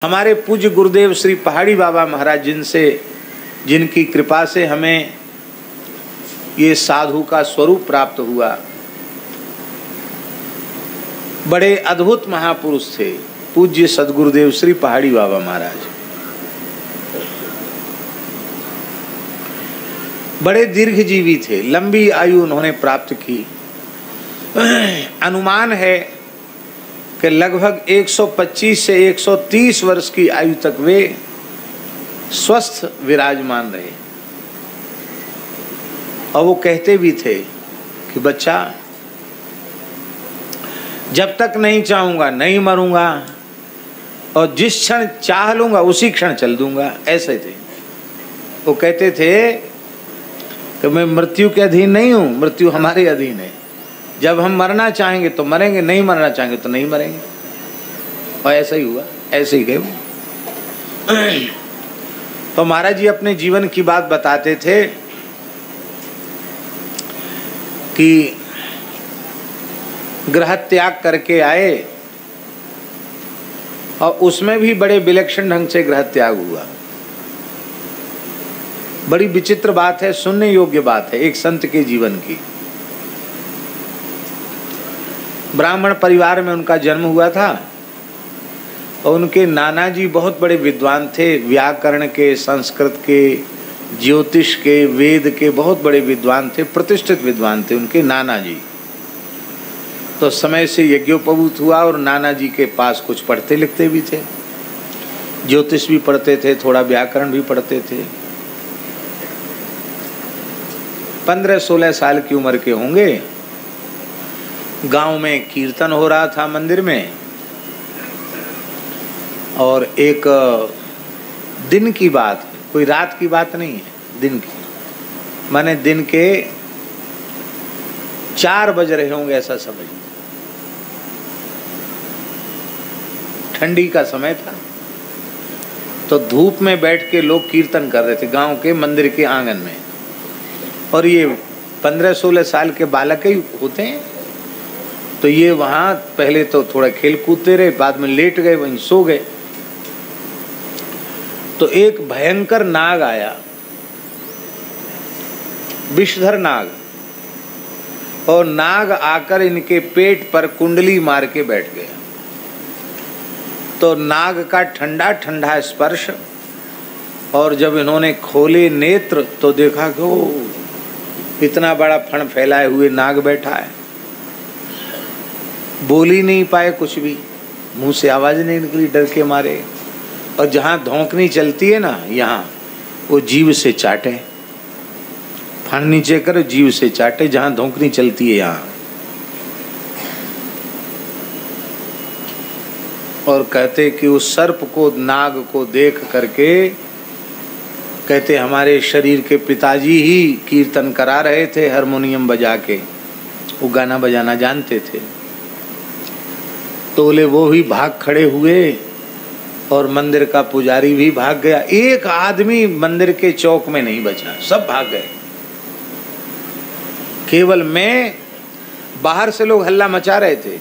हमारे पूज्य गुरुदेव श्री पहाड़ी बाबा महाराज जिनकी कृपा से हमें ये साधु का स्वरूप प्राप्त हुआ, बड़े अद्भुत महापुरुष थे पूज्य सदगुरुदेव श्री पहाड़ी बाबा महाराज। बड़े दीर्घजीवी थे, लंबी आयु उन्होंने प्राप्त की। अनुमान है कि लगभग 125 से 130 वर्ष की आयु तक वे स्वस्थ विराजमान रहे। और वो कहते भी थे कि बच्चा, जब तक नहीं चाहूंगा नहीं मरूंगा, और जिस क्षण चाह लूंगा उसी क्षण चल दूंगा। ऐसे थे वो, कहते थे कि मैं मृत्यु के अधीन नहीं हूं, मृत्यु हमारे अधीन है। जब हम मरना चाहेंगे तो मरेंगे, नहीं मरना चाहेंगे तो नहीं मरेंगे। और ऐसा ही हुआ, ऐसे ही गए वो। तो महाराज जी अपने जीवन की बात बताते थे कि गृह त्याग करके आए, और उसमें भी बड़े विलक्षण ढंग से गृह त्याग हुआ। बड़ी विचित्र बात है, सुनने योग्य बात है एक संत के जीवन की। ब्राह्मण परिवार में उनका जन्म हुआ था, और उनके नाना जी बहुत बड़े विद्वान थे, व्याकरण के, संस्कृत के, ज्योतिष के, वेद के बहुत बड़े विद्वान थे, प्रतिष्ठित विद्वान थे उनके नाना जी। तो समय से यज्ञोपवीत हुआ, और नाना जी के पास कुछ पढ़ते लिखते भी थे, ज्योतिष भी पढ़ते थे, थोड़ा व्याकरण भी पढ़ते थे। 15-16 साल की उम्र के होंगे। गांव में कीर्तन हो रहा था मंदिर में, और एक दिन की बात, कोई रात की बात नहीं है, दिन की, माने दिन के 4 बज रहे होंगे ऐसा समझ। ठंडी का समय था, तो धूप में बैठ के लोग कीर्तन कर रहे थे गांव के मंदिर के आंगन में। और ये 15-16 साल के बालक ही होते हैं, तो ये वहां पहले तो थोड़ा खेल कूदते रहे, बाद में लेट गए, वहीं सो गए। तो एक भयंकर नाग आया, विषधर नाग, और नाग आकर इनके पेट पर कुंडली मार के बैठ गया। तो नाग का ठंडा ठंडा स्पर्श, और जब इन्होंने खोले नेत्र तो देखा कि ओ, इतना बड़ा फण फैलाए हुए नाग बैठा है। बोल ही नहीं पाए कुछ भी, मुंह से आवाज नहीं निकली डर के मारे। और जहां धौंकनी चलती है ना, यहाँ वो जीभ से चाटे, फण नीचे करो जीभ से चाटे, जहां धौंकनी चलती है यहाँ। और कहते कि उस सर्प को, नाग को देख करके कहते हमारे शरीर के पिताजी ही कीर्तन करा रहे थे हारमोनियम बजा के, वो गाना बजाना जानते थे। तो बोले वो ही भाग खड़े हुए, और मंदिर का पुजारी भी भाग गया। एक आदमी मंदिर के चौक में नहीं बचा, सब भाग गए। केवल मैं, बाहर से लोग हल्ला मचा रहे थे,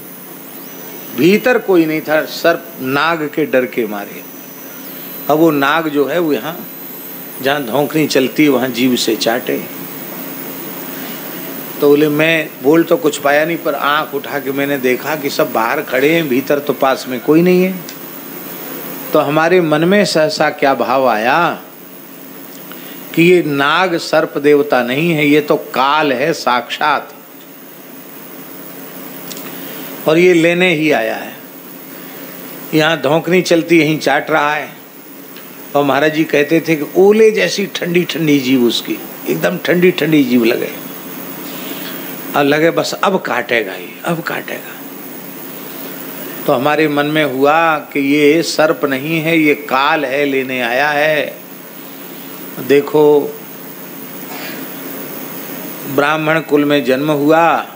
भीतर कोई नहीं था, सर्प नाग के डर के मारे। अब वो नाग जो है वो यहाँ जहाँ धौंकनी चलती है वहाँ जीभ से चाटे। तो बोले मैं बोल तो कुछ पाया नहीं, पर आंख उठा के मैंने देखा कि सब बाहर खड़े हैं, भीतर तो पास में कोई नहीं है। तो हमारे मन में सहसा क्या भाव आया कि ये नाग सर्प देवता नहीं है, ये तो काल है साक्षात, और ये लेने ही आया है। यहाँ धौंकनी चलती यहीं चाट रहा है। और महाराज जी कहते थे कि ओले जैसी ठंडी ठंडी जीभ उसकी, एकदम ठंडी ठंडी जीभ लगे, और लगे बस अब काटेगा ही, अब काटेगा। तो हमारे मन में हुआ कि ये सर्प नहीं है, ये काल है, लेने आया है। देखो ब्राह्मण कुल में जन्म हुआ,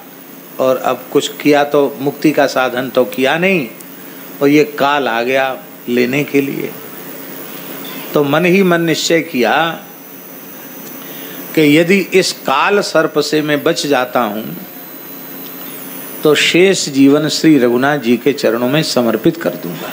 और अब कुछ किया तो मुक्ति का साधन तो किया नहीं, और ये काल आ गया लेने के लिए। तो मन ही मन निश्चय किया कि यदि इस काल सर्प से मैं बच जाता हूं तो शेष जीवन श्री रघुनाथ जी के चरणों में समर्पित कर दूंगा।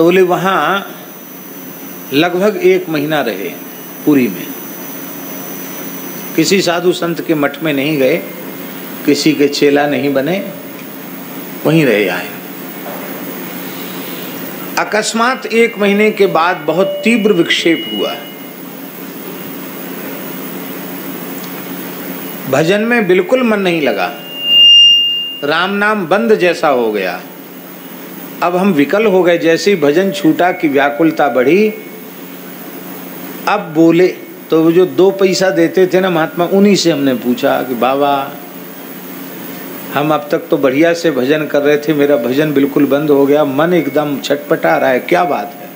तो बोले वहाँ लगभग 1 महीना रहे पुरी में। किसी साधु संत के मठ में नहीं गए, किसी के चेला नहीं बने, वहीं रहे आए। अकस्मात 1 महीने के बाद बहुत तीव्र विक्षेप हुआ। भजन में बिल्कुल मन नहीं लगा, राम नाम बंद जैसा हो गया। अब हम विकल हो गए, जैसे ही भजन छूटा कि व्याकुलता बढ़ी। अब बोले तो वो जो 2 पैसा देते थे ना महात्मा, उन्हीं से हमने पूछा कि बाबा हम अब तक तो बढ़िया से भजन कर रहे थे, मेरा भजन बिल्कुल बंद हो गया, मन एकदम छटपटा रहा है, क्या बात है।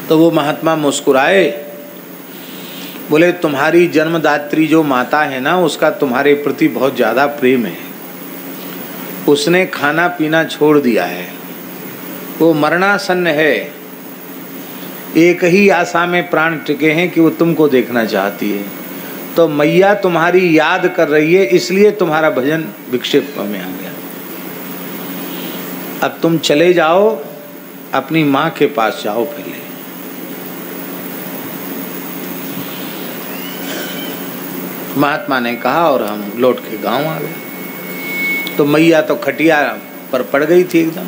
तो वो महात्मा मुस्कुराए, बोले तुम्हारी जन्मदात्री जो माता है ना, उसका तुम्हारे प्रति बहुत ज़्यादा प्रेम है। उसने खाना पीना छोड़ दिया है, वो मरणासन्न है, एक ही आशा में प्राण टिके हैं कि वो तुमको देखना चाहती है। तो मैया तुम्हारी याद कर रही है, इसलिए तुम्हारा भजन विक्षेप में आ गया। अब तुम चले जाओ, अपनी माँ के पास जाओ पहले। महात्मा ने कहा और हम लौट के गांव आ गए। तो मैया तो खटिया पर पड़ गई थी एकदम।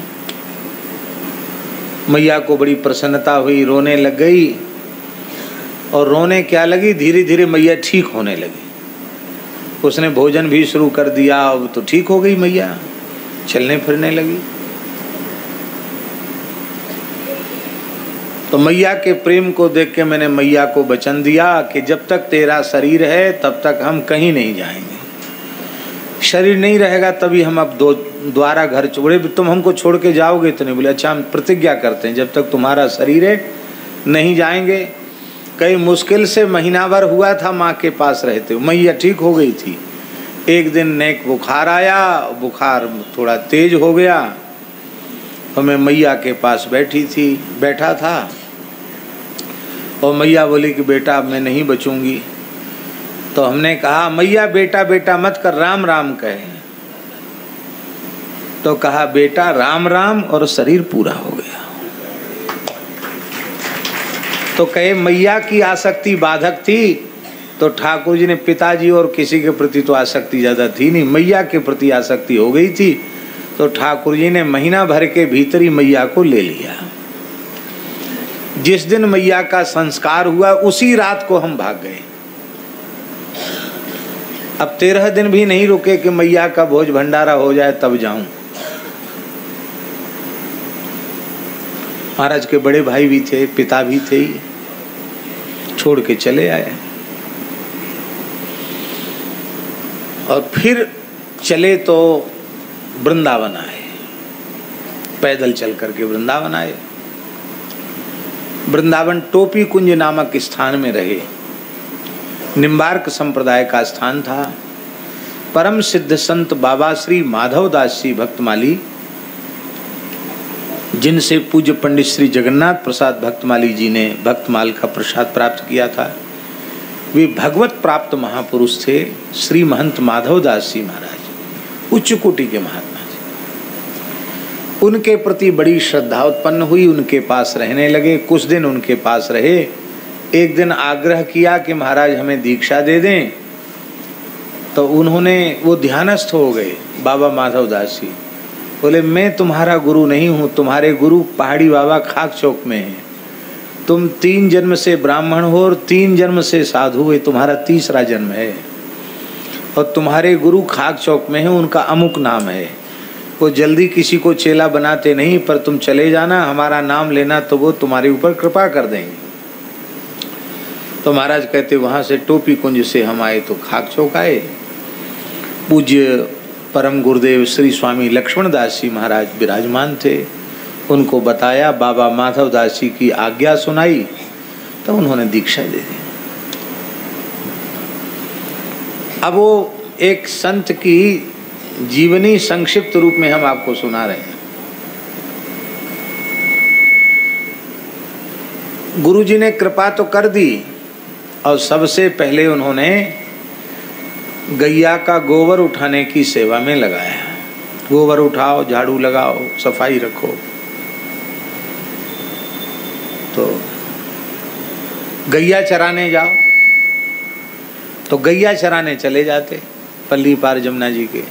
मैया को बड़ी प्रसन्नता हुई, रोने लग गई। और रोने क्या लगी, धीरे धीरे मैया ठीक होने लगी। उसने भोजन भी शुरू कर दिया, अब तो ठीक हो गई मैया, चलने फिरने लगी। तो मैया के प्रेम को देख के मैंने मैया को वचन दिया कि जब तक तेरा शरीर है तब तक हम कहीं नहीं जाएंगे। शरीर नहीं रहेगा तभी हम अब द्वारा घर छोड़े, तुम हमको छोड़ के जाओगे तो नहीं। बोले अच्छा हम प्रतिज्ञा करते हैं, जब तक तुम्हारा शरीर है नहीं जाएंगे। कई मुश्किल से महीना भर हुआ था माँ के पास रहते, मैया ठीक हो गई थी। एक दिन नेक बुखार आया, बुखार थोड़ा तेज हो गया, और मैं मैया के पास बैठा था। और मैया बोली कि बेटा अब मैं नहीं बचूंगी। तो हमने कहा मैया बेटा बेटा मत कर, राम राम कहे। तो कहा बेटा राम राम, और शरीर पूरा हो गया। तो कहे मैया की आसक्ति बाधक थी, तो ठाकुर जी ने पिताजी और किसी के प्रति तो आसक्ति ज्यादा थी नहीं, मैया के प्रति आसक्ति हो गई थी। तो ठाकुर जी ने महीना भर के भीतर ही मैया को ले लिया। जिस दिन मैया का संस्कार हुआ उसी रात को हम भाग गए। अब 13 दिन भी नहीं रुके कि मैया का भोज भंडारा हो जाए तब जाऊं। महाराज के बड़े भाई भी थे, पिता भी थे, छोड़ के चले आए। और फिर चले तो वृंदावन आए, पैदल चल करके वृंदावन आए। वृंदावन टोपी कुंज नामक स्थान में रहे। निम्बार्क संप्रदाय का स्थान था। परम सिद्ध संत बाबा श्री माधव दास जी भक्तमाली, जिनसे पूज्य पंडित श्री जगन्नाथ प्रसाद भक्तमाली जी ने भक्तमाल का प्रसाद प्राप्त किया था, वे भगवत प्राप्त महापुरुष थे। श्री महंत माधव दास जी महाराज उच्च कोटि के महात्मा जी। उनके प्रति बड़ी श्रद्धा उत्पन्न हुई, उनके पास रहने लगे। कुछ दिन उनके पास रहे। एक दिन आग्रह किया कि महाराज हमें दीक्षा दे दें। तो उन्होंने, वो ध्यानस्थ हो गए बाबा माधव दास जी। बोले मैं तुम्हारा गुरु नहीं हूँ, तुम्हारे गुरु पहाड़ी बाबा खाक चौक में हैं। तुम 3 जन्म से ब्राह्मण हो और 3 जन्म से साधु हो, तुम्हारा 3रा जन्म है। और तुम्हारे गुरु खाक चौक में है, उनका अमुक नाम है। वो जल्दी किसी को चेला बनाते नहीं, पर तुम चले जाना, हमारा नाम लेना तो वो तुम्हारे ऊपर कृपा कर देंगे। तो महाराज कहते वहाँ से टोपी कुंज से हम आए तो खाक चौक आए। पूज्य परम गुरुदेव श्री स्वामी लक्ष्मण दास जी महाराज विराजमान थे। उनको बताया, बाबा माधव दास जी की आज्ञा सुनाई, तो उन्होंने दीक्षा दे दी। अब वो एक संत की जीवनी संक्षिप्त रूप में हम आपको सुना रहे हैं। गुरुजी ने कृपा तो कर दी, और सबसे पहले उन्होंने गैया का गोबर उठाने की सेवा में लगाया। गोबर उठाओ, झाड़ू लगाओ, सफाई रखो। तो गैया चराने जाओ, तो गैया चराने चले जाते पल्ली पार जमुना जी के।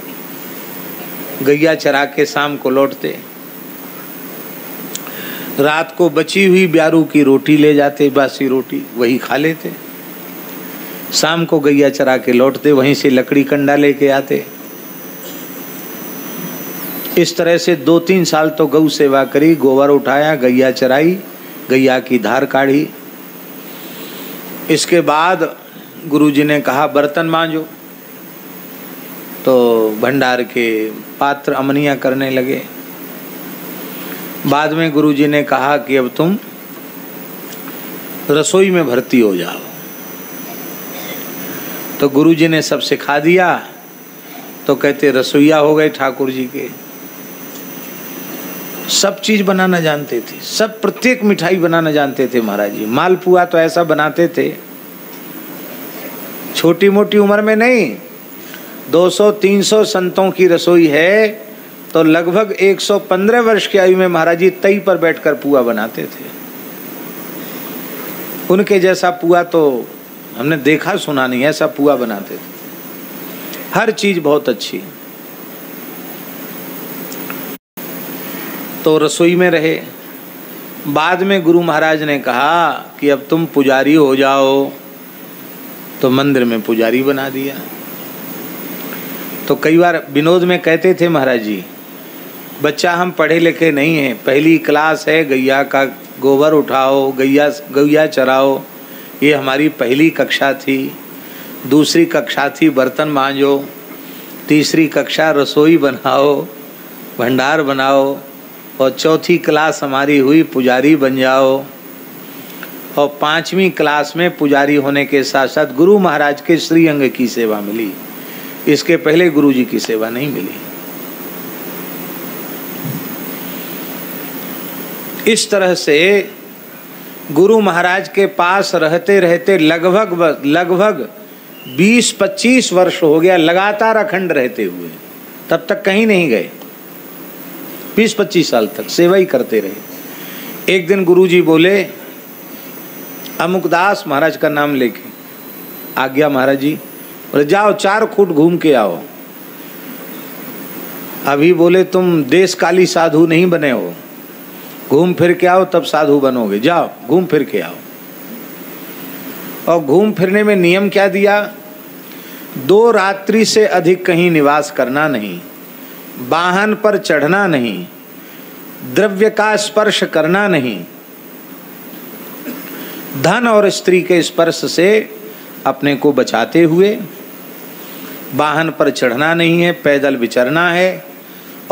गैया चरा के शाम को लौटते, रात को बची हुई ब्यारू की रोटी ले जाते, बासी रोटी वही खा लेते। शाम को गैया चरा के लौटते, वहीं से लकड़ी कंडा लेके आते। इस तरह से 2-3 साल तो गौ सेवा करी, गोबर उठाया, गैया चराई, गैया की धार काढ़ी। इसके बाद गुरुजी ने कहा बर्तन मांजो, तो भंडार के पात्र अमनिया करने लगे। बाद में गुरुजी ने कहा कि अब तुम रसोई में भर्ती हो जाओ। तो गुरुजी ने सब सिखा दिया। तो कहते रसोईया हो गए ठाकुर जी के। सब चीज बनाना जानते थे, सब प्रत्येक मिठाई बनाना जानते थे महाराज जी। मालपुआ तो ऐसा बनाते थे, छोटी मोटी उम्र में नहीं, 200-300 संतों की रसोई है, तो लगभग 115 वर्ष की आयु में महाराज जी तई पर बैठकर पुआ बनाते थे। उनके जैसा पुआ तो हमने देखा सुना नहीं, ऐसा पुआ बनाते थे। हर चीज बहुत अच्छी। तो रसोई में रहे। बाद में गुरु महाराज ने कहा कि अब तुम पुजारी हो जाओ, तो मंदिर में पुजारी बना दिया। तो कई बार विनोद में कहते थे महाराज जी, बच्चा हम पढ़े लिखे नहीं हैं, पहली क्लास है, गैया का गोबर उठाओ, गैया चराओ, ये हमारी पहली कक्षा थी। दूसरी कक्षा थी बर्तन मांजो, तीसरी कक्षा रसोई बनाओ, भंडार बनाओ, और चौथी क्लास हमारी हुई पुजारी बन जाओ। और 5वीं क्लास में पुजारी होने के साथ साथ गुरु महाराज के श्रीअंग की सेवा मिली। इसके पहले गुरु जी की सेवा नहीं मिली। इस तरह से गुरु महाराज के पास रहते रहते लगभग 20-25 वर्ष हो गया लगातार अखंड रहते हुए। तब तक कहीं नहीं गए, 20-25 साल तक सेवा ही करते रहे। एक दिन गुरुजी बोले, अमुकदास महाराज का नाम लेके आ गया महाराज जी, बोले जाओ 4 खूट घूम के आओ। अभी बोले तुम देश काली साधु नहीं बने हो, घूम फिर के आओ तब साधु बनोगे, जाओ घूम फिर के आओ। और घूम फिरने में नियम क्या दिया, 2 रात्रि से अधिक कहीं निवास करना नहीं, वाहन पर चढ़ना नहीं, द्रव्य का स्पर्श करना नहीं, धन और स्त्री के स्पर्श से अपने को बचाते हुए, वाहन पर चढ़ना नहीं है, पैदल विचरना है,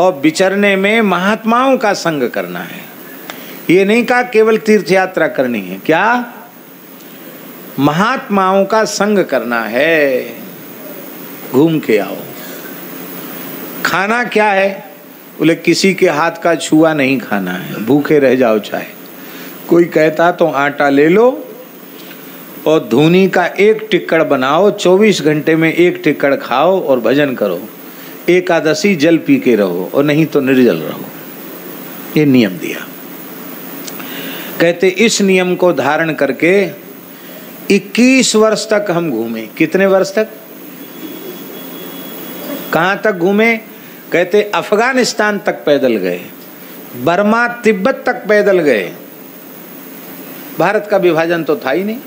और विचरने में महात्माओं का संग करना है। ये नहीं कहा केवल तीर्थ यात्रा करनी है, क्या महात्माओं का संग करना है। घूम के आओ। खाना क्या है, बोले किसी के हाथ का छुआ नहीं खाना है, भूखे रह जाओ चाहे। कोई कहता तो आटा ले लो और धूनी का 1 टिक्कड़ बनाओ, 24 घंटे में 1 टिक्कड़ खाओ और भजन करो, एकादशी जल पी के रहो, और नहीं तो निर्जल रहो। ये नियम दिया। कहते इस नियम को धारण करके 21 वर्ष तक हम घूमे। कितने वर्ष तक, कहां तक घूमे, कहते अफगानिस्तान तक पैदल गए, बर्मा तिब्बत तक पैदल गए। भारत का विभाजन तो था ही नहीं।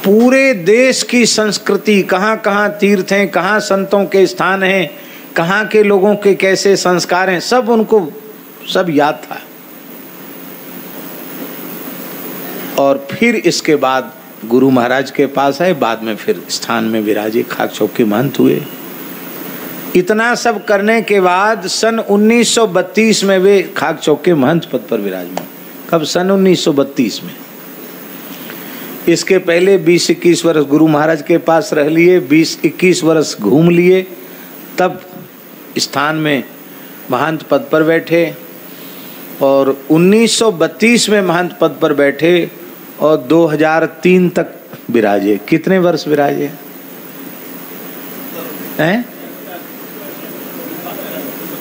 पूरे देश की संस्कृति, कहां कहां तीर्थ हैं, कहां संतों के स्थान हैं, कहां के लोगों के कैसे संस्कार हैं, सब उनको सब याद था। और फिर इसके बाद गुरु महाराज के पास आए, बाद में फिर स्थान में विराजे, खाक चौक के महंत हुए। इतना सब करने के बाद सन 1932 में वे खाक चौक के महंत पद पर विराजमान। कब, सन 1932 में। इसके पहले 20-21 वर्ष गुरु महाराज के पास रह लिए, 20-21 वर्ष घूम लिए, तब स्थान में महंत पद पर बैठे। और 1932 में महंत पद पर बैठे और 2003 तक विराजे। कितने वर्ष विराजे हैं?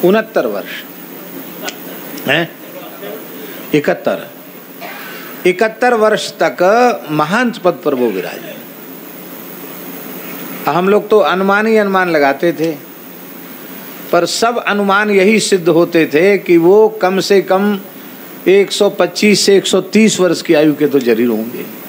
69 वर्ष हैं। 71 वर्ष तक महंत पद पर वो विराजे। हम लोग तो अनुमान ही अनुमान लगाते थे, पर सब अनुमान यही सिद्ध होते थे कि वो कम से कम 125 से 130 वर्ष की आयु के तो जरूर होंगे।